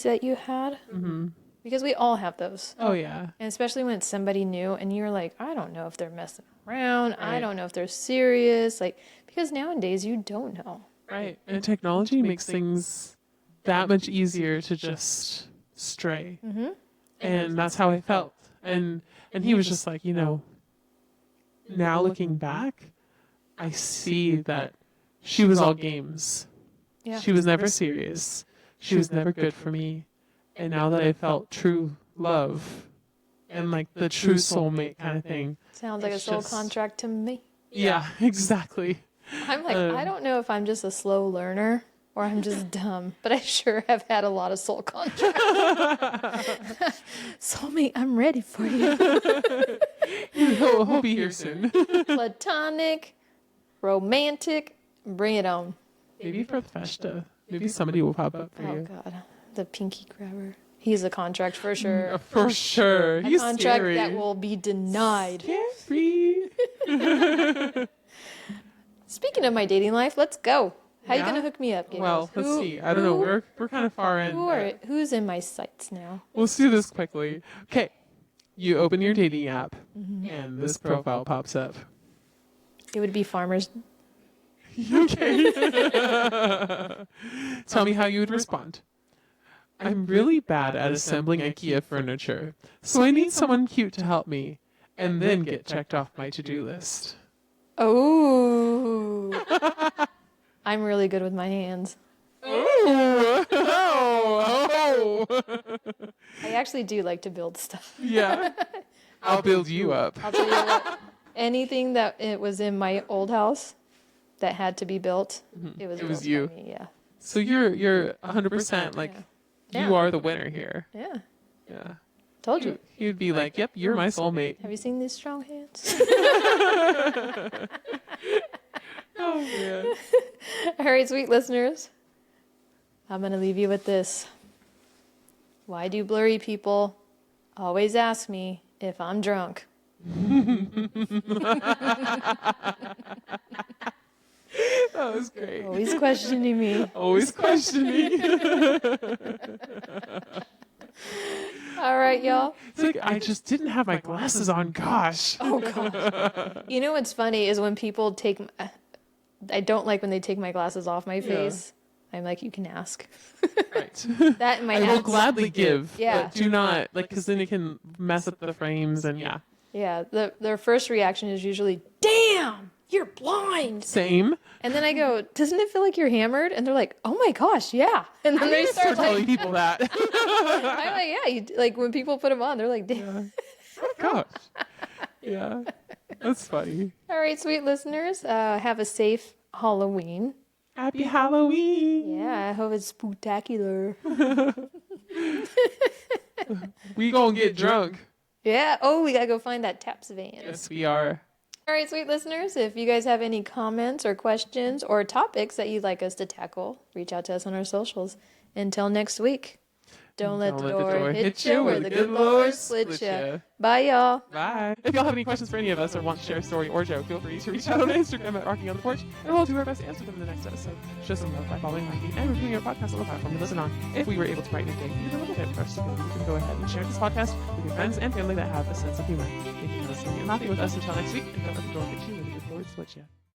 that you had. Mm-hmm. Because we all have those. Oh, yeah. And especially when it's somebody new and you're like, I don't know if they're messing around. I Right. don't know if they're serious. Like, because nowadays you don't know. Right. And technology makes things that much easier to just stray. Mm-hmm. And that's how I felt. And he was just like, now looking back, I see that she was all games. Yeah. She was never serious. She was never good for me. And now that I felt true love and like the true soulmate kind of thing. Sounds like a It's soul just- contract to me. Yeah, exactly. I'm like, I don't know if I'm just a slow learner or I'm just dumb, but I sure have had a lot of soul contracts. Soulmate, I'm ready for you. He'll be here soon. Platonic, romantic, bring it on. Maybe for the festa. Maybe somebody will pop up for Oh you. God, the pinky grabber. He's a contract for sure. For sure. A He's contract scary. that will be denied. Scary. Speaking of my dating life, let's go. How you Yeah? gonna hook me up, Giggles? Well, let's see. I don't know. We're kind of far in. but Who's in my sights now? We'll do this quickly. Okay. You open your dating app, Mm-hmm. and this profile pops up. It would be farmers. Okay. Tell me how you would respond. I'm really bad at assembling IKEA furniture, so I need someone cute to help me, and then get checked off my to-do list. Oh. I'm really good with my hands. Oh, oh. I actually do like to build stuff. Yeah. I'll build you up. I'll tell you what, anything that it was in my old house that had to be built, it was built you. by me, yeah. So you're 100% like Yeah. you are the winner here. Yeah. Yeah. Told you. You'd be like, "Yep, you're my soulmate." Have you seen these strong hands? Oh man. All right, sweet listeners. I'm going to leave you with this. Why do blurry people always ask me if I'm drunk? That was great. Always questioning me. Always questioning. All right, y'all. It's like I just didn't have my glasses on. Gosh. Oh, gosh. You know what's funny is when people take... I don't like when they take my glasses off my face. I'm like, you can ask. Right. That in my I will hands. gladly give. Yeah. But do not because then it can mess up the frames and yeah. Yeah. Their first reaction is usually, damn, you're blind. Same. And then I go, doesn't it feel like you're hammered? And they're like, oh my gosh, yeah. And then they start telling like, people that. I'm like, yeah. Like when people put them on, they're like, damn. Oh gosh. Yeah. That's funny. All right, sweet listeners, have a safe Halloween. Happy Halloween. Yeah, I hope it's spooktacular. We gonna get drunk. Yeah. Oh, we gotta go find that Taps van. Yes, we are. All right, sweet listeners, if you guys have any comments or questions or topics that you'd like us to tackle, reach out to us on our socials. Until next week, don't let the door hit you where the good Lord split you. Bye, y'all. Bye. If y'all have any questions for any of us or want to share a story or joke, feel free to reach out on Instagram at Rockin on the Porch, and we'll do our best to answer them in the next episode. Show some love by following, liking, and reviewing our podcast on the platform you listen on. If we were able to brighten your day even a little bit for us, you can go ahead and share this podcast with your friends and family that have a sense of humor. Thank you for listening and laughing with us until next week, and don't let the door hit you where the good Lord split you.